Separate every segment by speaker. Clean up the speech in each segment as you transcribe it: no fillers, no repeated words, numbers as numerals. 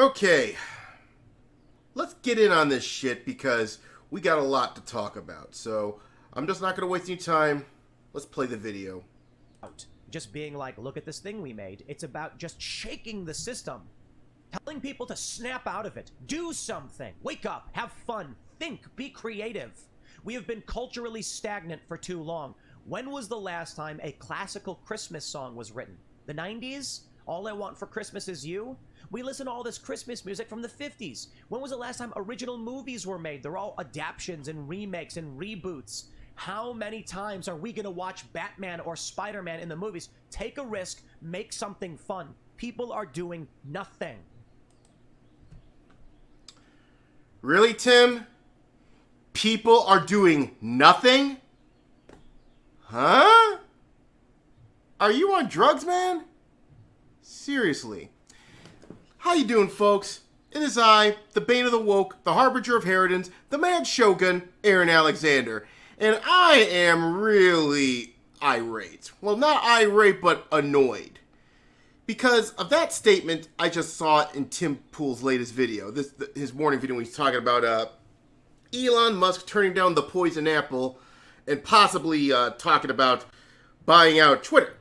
Speaker 1: Okay, let's get in on this shit because we got a lot to talk about. So I'm just not going to waste any time. Let's play the video.
Speaker 2: Just being like, look at this thing we made. It's about just shaking the system. Telling people to snap out of it. Do something. Wake up. Have fun. Think. Be creative. We have been culturally stagnant for too long. When was the last time a classical Christmas song was written? The 90s? All I Want for Christmas Is You? We listen to all this Christmas music from the 50s. When was the last time original movies were made? They're all adaptions and remakes and reboots. How many times are we going to watch Batman or Spider-Man in the movies? Take a risk, make something fun. People are doing nothing.
Speaker 1: Really, Tim? People are doing nothing? Huh? Are you on drugs, man? Seriously. How you doing, folks? It is I, the Bane of the Woke, the Harbinger of Heritons, the Mad Shogun, RealAaronAlexander. And I am really irate. Well, not irate, but annoyed. Because of that statement I just saw in Tim Pool's latest video. His morning video when he's talking about Elon Musk turning down the poison apple and possibly talking about buying out Twitter.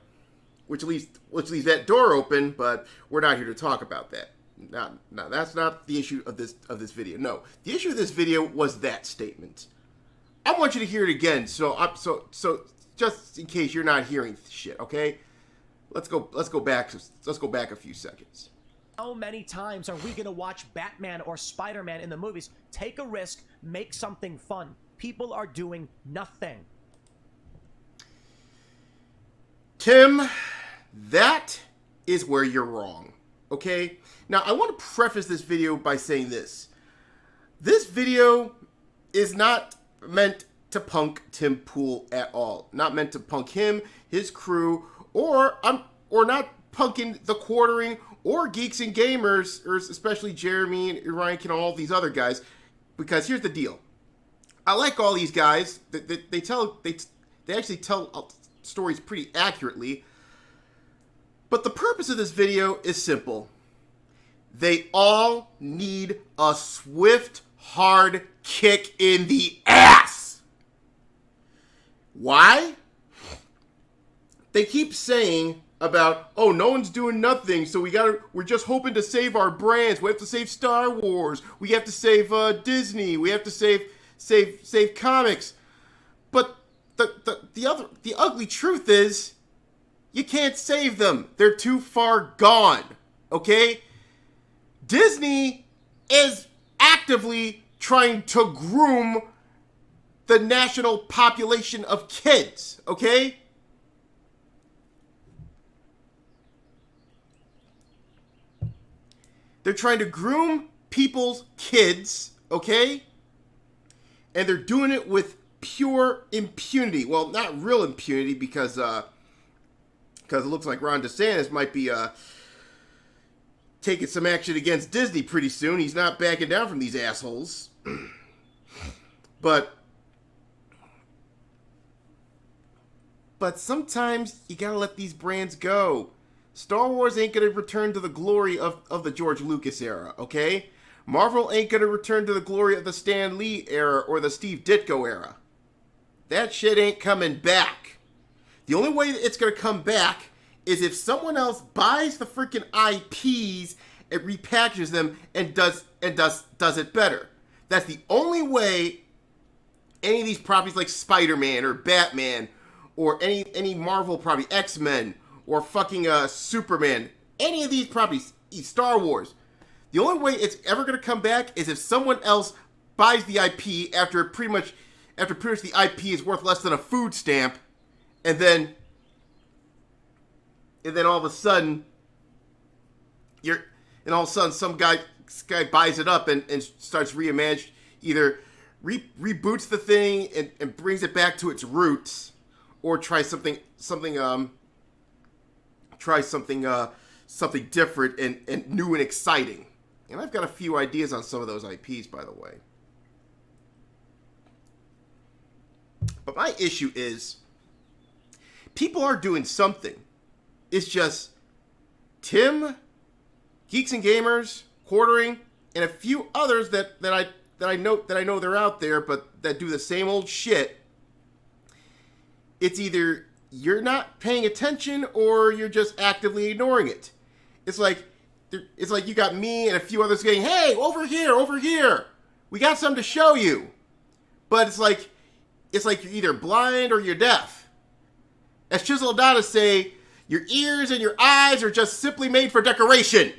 Speaker 1: Which leaves that door open, but we're not here to talk about that. No, that's not the issue of this video. No, the issue of this video was that statement. I want you to hear it again, so just in case you're not hearing shit, okay? Let's go back a few seconds.
Speaker 2: How many times are we going to watch Batman or Spider-Man in the movies? Take a risk, make something fun. People are doing nothing.
Speaker 1: Tim, that is where you're wrong, okay? Now, I want to preface this video by saying this. This video is not meant to punk Tim Pool at all. Not meant to punk him, his crew, or not punking the Quartering or Geeks and Gamers, or especially Jeremy and Ryan and all these other guys. Because here's the deal. I like all these guys. They actually tell stories pretty accurately. But the purpose of this video is simple. They all need a swift, hard kick in the ass. Why? They keep saying about, oh, no one's doing nothing, so we're just hoping to save our brands. We have to save Star Wars. We have to save Disney. We have to save comics. But the ugly truth is, you can't save them. They're too far gone. Okay? Disney is actively trying to groom the national population of kids. Okay? They're trying to groom people's kids. Okay? And they're doing it with pure impunity. Well, not real impunity because it looks like Ron DeSantis might be taking some action against Disney pretty soon. He's not backing down from these assholes. But sometimes you gotta let these brands go. Star Wars ain't gonna return to the glory of the George Lucas era, okay? Marvel ain't gonna return to the glory of the Stan Lee era or the Steve Ditko era. That shit ain't coming back. The only way that it's going to come back is if someone else buys the freaking IPs and repackages them and does it better. That's the only way any of these properties like Spider-Man or Batman or any Marvel property, X-Men or fucking Superman, any of these properties, Star Wars, the only way it's ever going to come back is if someone else buys the IP after pretty much the IP is worth less than a food stamp. And then all of a sudden, some guy buys it up and starts reimagining, either reboots the thing and brings it back to its roots, or tries something different and new and exciting. And I've got a few ideas on some of those IPs, by the way. But my issue is, people are doing something. It's just Tim, Geeks and Gamers, Quartering, and a few others that I know they're out there, but that do the same old shit. It's either you're not paying attention or you're just actively ignoring it. It's like you got me and a few others saying, "Hey, over here, we got something to show you," but it's like you're either blind or you're deaf. As Chisel Adonis say, your ears and your eyes are just simply made for decoration.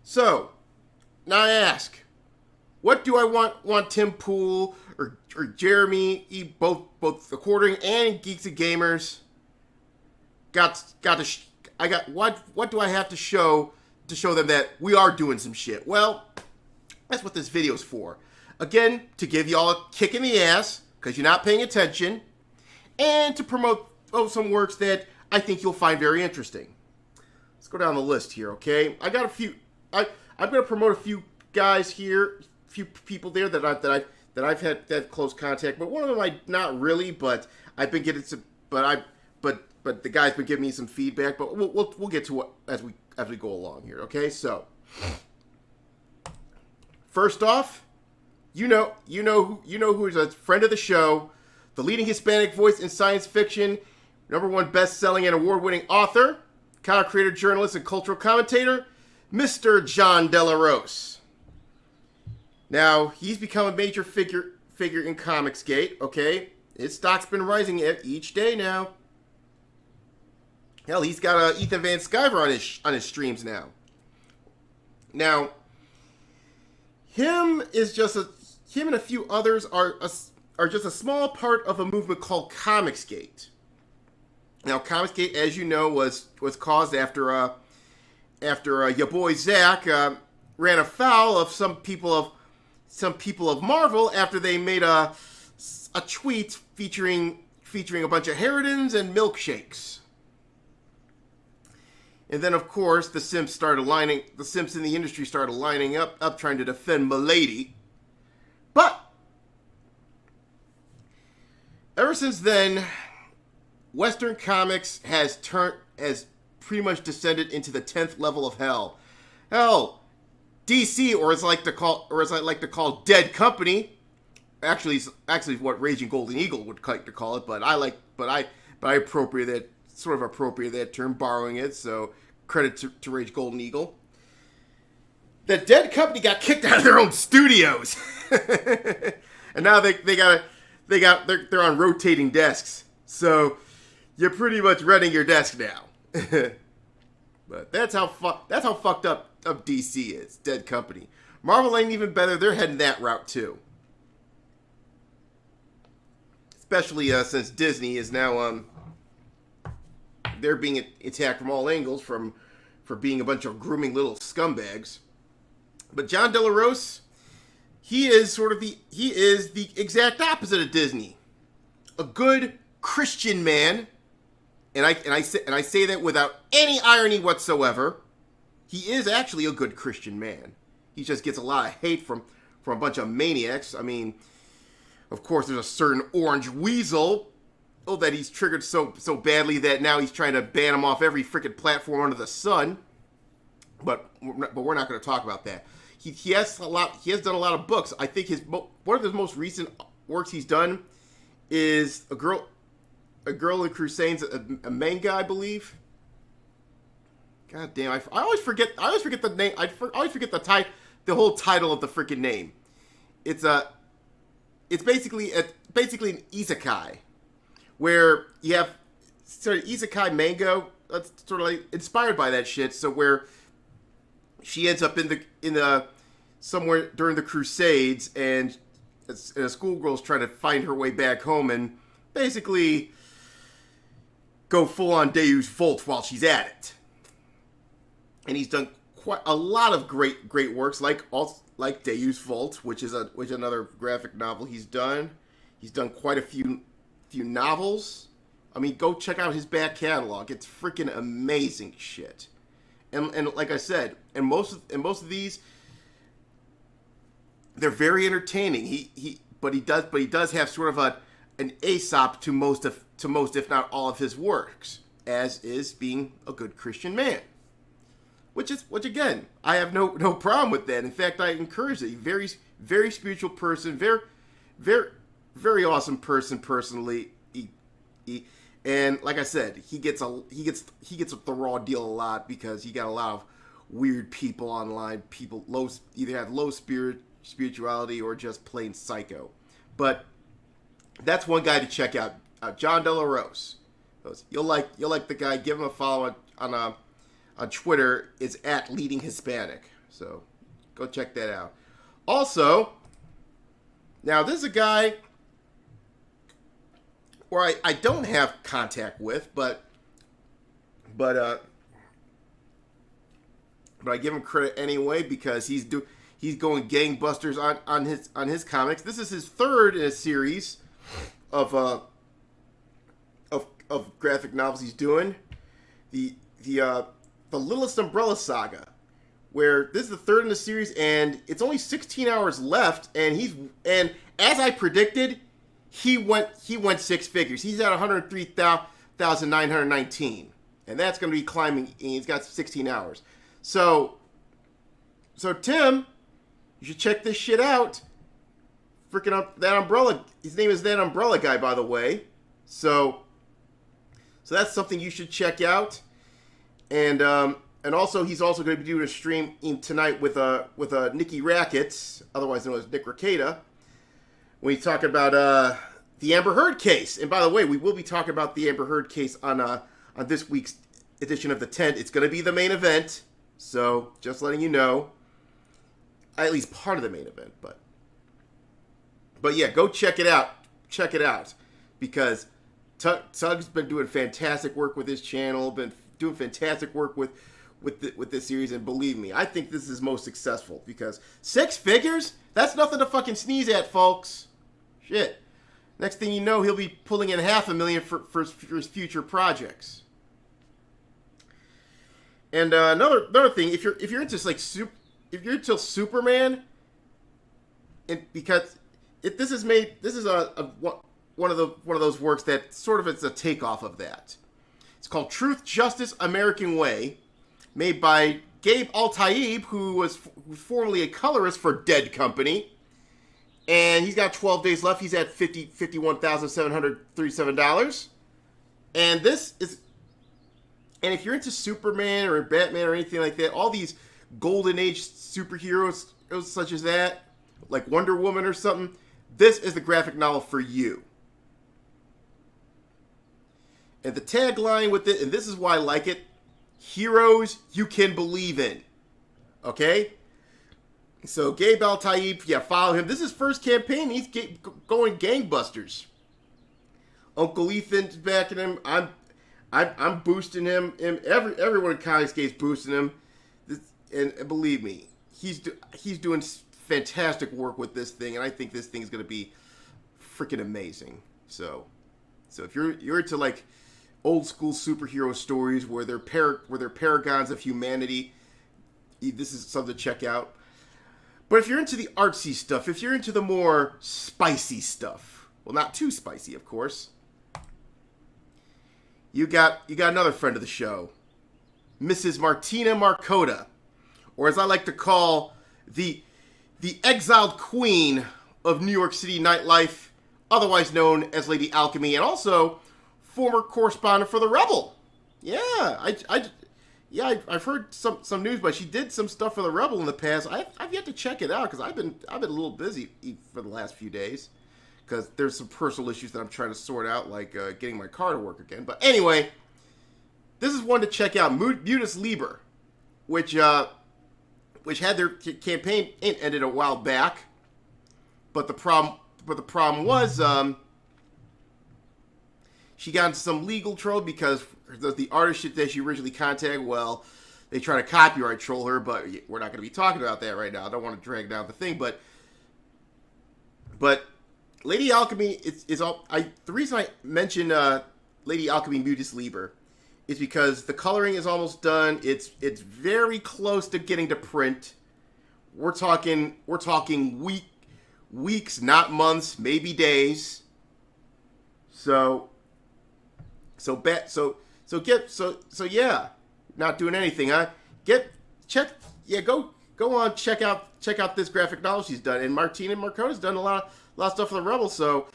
Speaker 1: So, now I ask, what do I want Tim Pool or Jeremy, both the Quartering and Geeks and Gamers, what do I have to show them that we are doing some shit? Well, that's what this video's for. Again, to give y'all a kick in the ass because you're not paying attention, and to promote some works that I think you'll find very interesting. Let's go down the list here, okay? I got a few. I'm going to promote a few guys here, a few people there that I've had close contact. But one of them not really, but I've been getting some. But the guy's been giving me some feedback. But we'll get to it as we go along here, okay? So first off, you know who is a friend of the show, the leading Hispanic voice in science fiction, #1 best-selling and award-winning author, content creator, journalist, and cultural commentator, Mr. John De La Rose. Now, he's become a major figure in Comicsgate, okay? His stock's been rising each day now. Hell, he's got Ethan Van Sciver on his streams now. Now, him and a few others are just a small part of a movement called Comicsgate. Now, Comicsgate, as you know, was caused after your boy Zach ran afoul of some people of Marvel after they made a tweet featuring a bunch of harridans and milkshakes. And then, of course, the simps in the industry started lining up trying to defend Milady. But ever since then, Western comics has pretty much descended into the 10th level of hell. Hell, DC, or as I like to call Dead Company, actually what Raging Golden Eagle would like to call it, but I appropriate that term, borrowing it, so credit to Rage Golden Eagle. The Dead Company got kicked out of their own studios, and now they're on rotating desks, so you're pretty much renting your desk now. But that's how fucked up DC is. Dead Company. Marvel ain't even better. They're heading that route too. Especially since Disney is now they're being attacked from all angles for being a bunch of grooming little scumbags. But John De La Rose, he is the exact opposite of Disney. A good Christian man. And I say that without any irony whatsoever. He is actually a good Christian man. He just gets a lot of hate from a bunch of maniacs. I mean, of course, there's a certain orange weasel that he's triggered so badly that now he's trying to ban him off every freaking platform under the sun. But we're not going to talk about that. He has done a lot of books. I think one of his most recent works he's done is A Girl in Crusades, a manga, I believe. God damn, I always forget the name. I always forget the whole title of the freaking name. It's basically an isekai, where you have sort of isekai manga. That's sort of like inspired by that shit. So where she ends up in the somewhere during the Crusades, and a schoolgirl's trying to find her way back home, and basically go full on Deus Vult while she's at it. And he's done quite a lot of great works, like Deus Vult, which is another graphic novel he's done. He's done quite a few novels. I mean, go check out his back catalog. It's freaking amazing shit. And like I said, and most of these, they're very entertaining. But he does have sort of an Aesop to most, if not all, of his works, as is being a good Christian man. which again, I have no problem with that. In fact, I encourage it. Very spiritual person, very awesome person personally. And like I said, he gets the raw deal a lot because he got a lot of weird people online. People either have low spirituality or just plain psycho. But that's one guy to check out. John De La Rose. You'll like the guy. Give him a follow on Twitter. It's at Leading Hispanic. So go check that out. Also, now this is a guy where I don't have contact with, but I give him credit anyway because he's going gangbusters on his comics. This is his third in a series of graphic novels he's doing. The Littlest Umbrella Saga, where this is the third in the series, and it's only 16 hours left, and as I predicted, he went 6 figures. He's at 103,919, and that's going to be climbing. And he's got 16 hours. So Tim, you should check this shit out. Freaking up that umbrella. His name is That Umbrella Guy, by the way. So that's something you should check out. And also he's also going to be doing a stream tonight with Nicky Rackets, otherwise known as Nick Ricada, when he's talking about the Amber Heard case. And by the way, we will be talking about the Amber Heard case on this week's edition of The Tent. It's going to be the main event, so just letting you know. At least part of the main event, but yeah, go check it out. Check it out, because Tug's been doing fantastic work with his channel, been doing fantastic work with this series, and believe me, I think this is most successful because 6 figures? That's nothing to fucking sneeze at, folks. Shit. Next thing you know, he'll be pulling in $500,000 for his future projects. And another thing, if you're into if you're into Superman, and because this is one of those works that sort of it's a takeoff of that. It's called Truth, Justice, American Way, made by Gabe Al-Taib, who was formerly a colorist for Dead Company, and he's got 12 days left. He's at $51,737, and this is. And if you're into Superman or Batman or anything like that, all these Golden Age superheroes such as that, like Wonder Woman or something, this is the graphic novel for you. And the tagline with it, and this is why I like it, heroes you can believe in. Okay? So Gabe Al-Taib, yeah, follow him. This is his first campaign. He's going gangbusters. Uncle Ethan's backing him. I'm boosting him. Everyone in Comicscape's boosting him. And believe me, he's doing fantastic work with this thing, and I think this thing's going to be freaking amazing. So if you're into like old school superhero stories where they're paragons of humanity, this is something to check out. But if you're into the artsy stuff, if you're into the more spicy stuff, well, not too spicy, of course, you got another friend of the show, Mrs. Martina Marcota, or as I like to call the exiled queen of New York City nightlife, otherwise known as Lady Alchemy, and also former correspondent for The Rebel. Yeah, I've heard some news, but she did some stuff for The Rebel in the past. I've yet to check it out because I've been a little busy for the last few days because there's some personal issues that I'm trying to sort out, like getting my car to work again. But anyway, this is one to check out, Mutus Liber, which had their campaign ended a while back, but the problem was she got into some legal trouble because the artist shit that she originally contacted, well, they try to copyright troll her, but we're not going to be talking about that right now. I don't want to drag down the thing, but Lady Alchemy is all. The reason I mention Lady Alchemy Mutus Liber is because the coloring is almost done. It's very close to getting to print. We're talking weeks, not months, maybe days. So yeah, not doing anything, huh? Get go on, check out this graphic novel she's done. And Martina Marcona's done a lot of stuff for the Rebels. So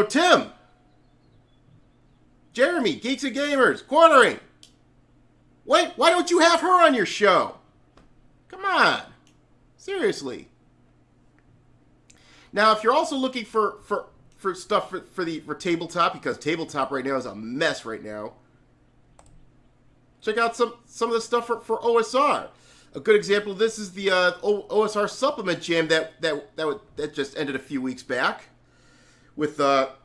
Speaker 1: Tim, Jeremy, Geeks and Gamers, Quartering. Wait, why don't you have her on your show? Come on. Seriously. Now, if you're also looking for stuff for tabletop, because tabletop right now is a mess right now, check out some of the stuff for OSR. A good example of this is the OSR supplement jam that just ended a few weeks back. With that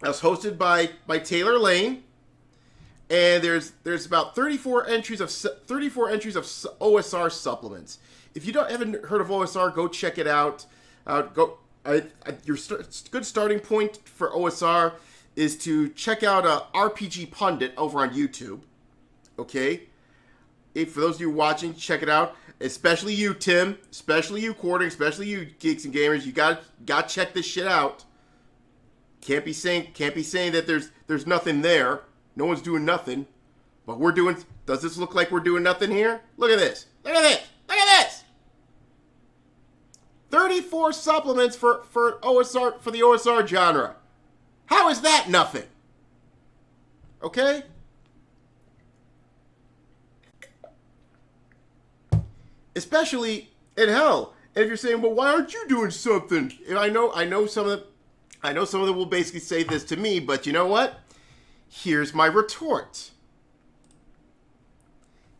Speaker 1: was hosted by Taylor Lane, and there's about 34 entries of OSR supplements. If you haven't heard of OSR, go check it out. Your good starting point for OSR is to check out RPG Pundit over on YouTube. Okay, for those of you watching, check it out. Especially you, Tim. Especially you, Quartering. Especially you, Geeks and Gamers. You got to check this shit out. Can't be saying that there's nothing there. No one's doing nothing, but we're doing. Does this look like we're doing nothing here? Look at this. Look at this. Look at this. 34 supplements for OSR, for the OSR genre. How is that nothing? Okay? Especially in hell. And if you're saying, well, why aren't you doing something? And I know some of them will basically say this to me, but you know what? Here's my retort.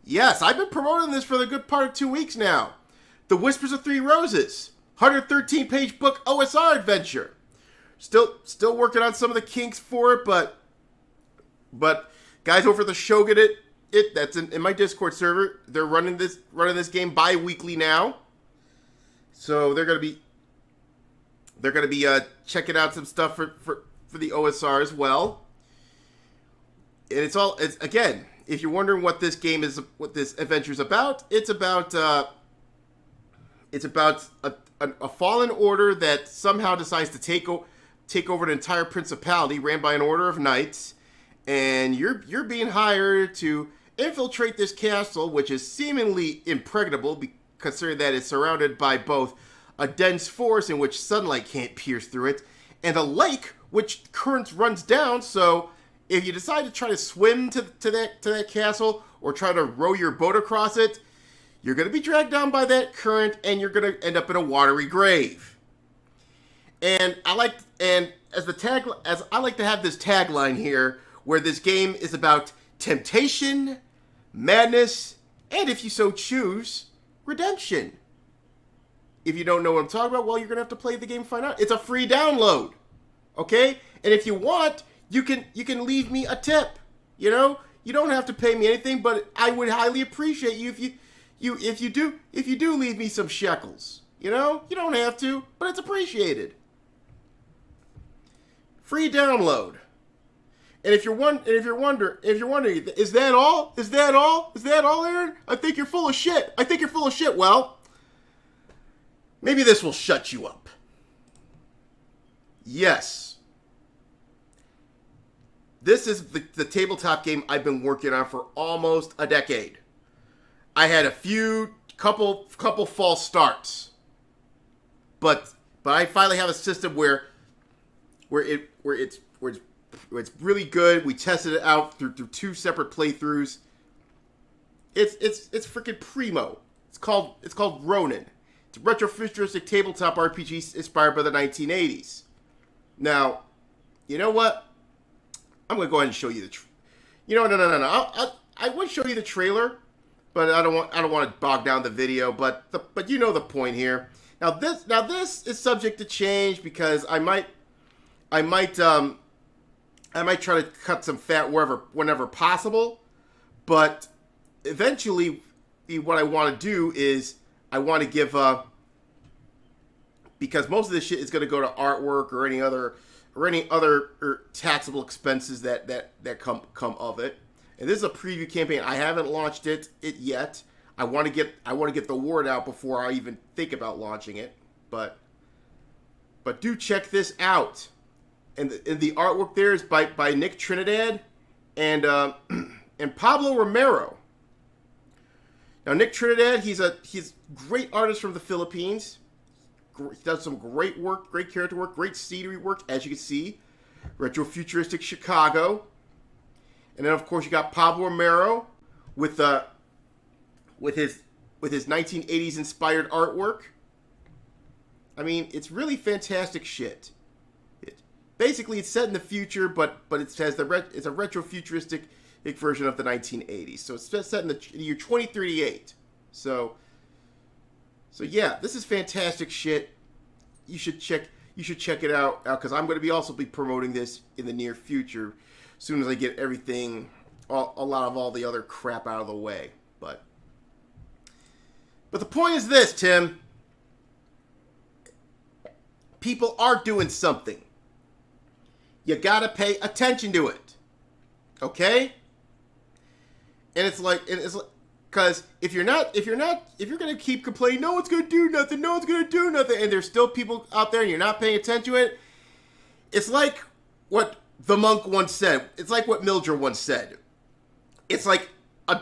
Speaker 1: Yes, I've been promoting this for the good part of 2 weeks now. The Whispers of Three Roses, 113-page book OSR adventure. Still working on some of the kinks for it, but guys over at the Shogun that's in my Discord server, they're running this game bi-weekly now. So they're gonna be checking out some stuff for the OSR as well. And it's again, if you're wondering what this game is, what this adventure is about, it's about a fallen order that somehow decides to take over an entire principality ran by an order of knights, and you're being hired to infiltrate this castle, which is seemingly impregnable, considering that it's surrounded by both a dense forest in which sunlight can't pierce through it, and a lake which currents runs down. So if you decide to try to swim to that castle or try to row your boat across it, you're going to be dragged down by that current, and you're going to end up in a watery grave. And I like to have this tagline here, where this game is about temptation, madness, and if you so choose, redemption. If you don't know what I'm talking about, well, you're going to have to play the game and find out. It's a free download, okay? And if you want, you can leave me a tip. You know, you don't have to pay me anything, but I would highly appreciate you if you do leave me some shekels. You know, you don't have to, but it's appreciated. Free download. And if you're wondering, is that all? Is that all, Aaron? I think you're full of shit. Well, maybe this will shut you up. Yes. This is the tabletop game I've been working on for almost a decade. I had a couple false starts, but I finally have a system where it's really good. We tested it out through 2 separate playthroughs. It's freaking primo. It's called Ronin. It's a retrofuturistic tabletop RPG inspired by the 1980s. Now, you know what? I'm gonna go ahead and show you no. I would show you the trailer, but I don't want to bog down the video. But you know the point here. Now this is subject to change because I might try to cut some fat whenever possible. But eventually, what I want to do is I want to give because most of this shit is going to go to artwork or any other taxable expenses that come of it. And this is a preview campaign. I haven't launched it yet. I want to get the word out before I even think about launching it. But do check this out. And the artwork there is by Nick Trinidad and Pablo Romero. Now, Nick Trinidad, he's great artist from the Philippines. He does some great work, great character work, great scenery work, as you can see. Retro-futuristic Chicago. And then, of course, you got Pablo Romero with his 1980s inspired artwork. I mean, it's really fantastic shit. Basically, it's set in the future, but it's a retro-futuristic version of the 1980s. So it's set in the year 2038. So yeah, this is fantastic shit. You should check it out because I'm going to also be promoting this in the near future, as soon as I get everything, a lot of all the other crap out of the way. But the point is this, Tim. People are doing something. You gotta pay attention to it, okay? And it's because if you're gonna keep complaining, no one's gonna do nothing, and there's still people out there and you're not paying attention to it. It's like what the monk once said. It's like what Mildred once said. It's like a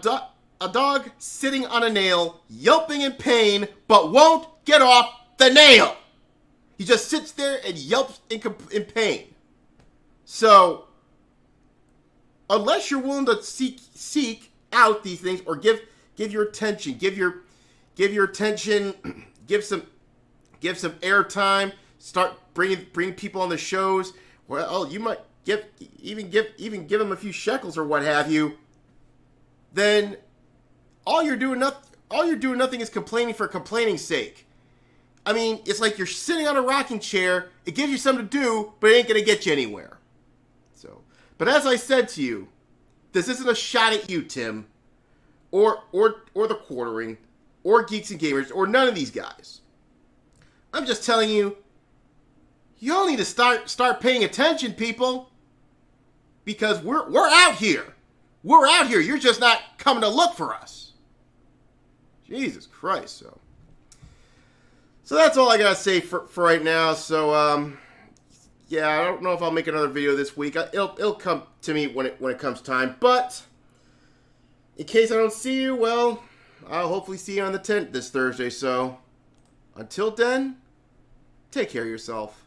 Speaker 1: dog sitting on a nail, yelping in pain, but won't get off the nail. He just sits there and yelps in pain. So, unless you're willing to seek out these things or give your attention, give some airtime, start bring people on the shows. Well, you might give them a few shekels or what have you. Then all you're doing nothing is complaining for complaining's sake. I mean, it's like you're sitting on a rocking chair. It gives you something to do, but it ain't gonna get you anywhere. So, but as I said to you, this isn't a shot at you, Tim, or the Quartering, or Geeks and Gamers, or none of these guys. I'm just telling you, you all need to start paying attention, people, because we're out here. We're out here. You're just not coming to look for us. Jesus Christ, So that's all I gotta say for right now. So yeah, I don't know if I'll make another video this week. It'll come to me when it comes time. But in case I don't see you, well, I'll hopefully see you on the tent this Thursday. So until then, take care of yourself.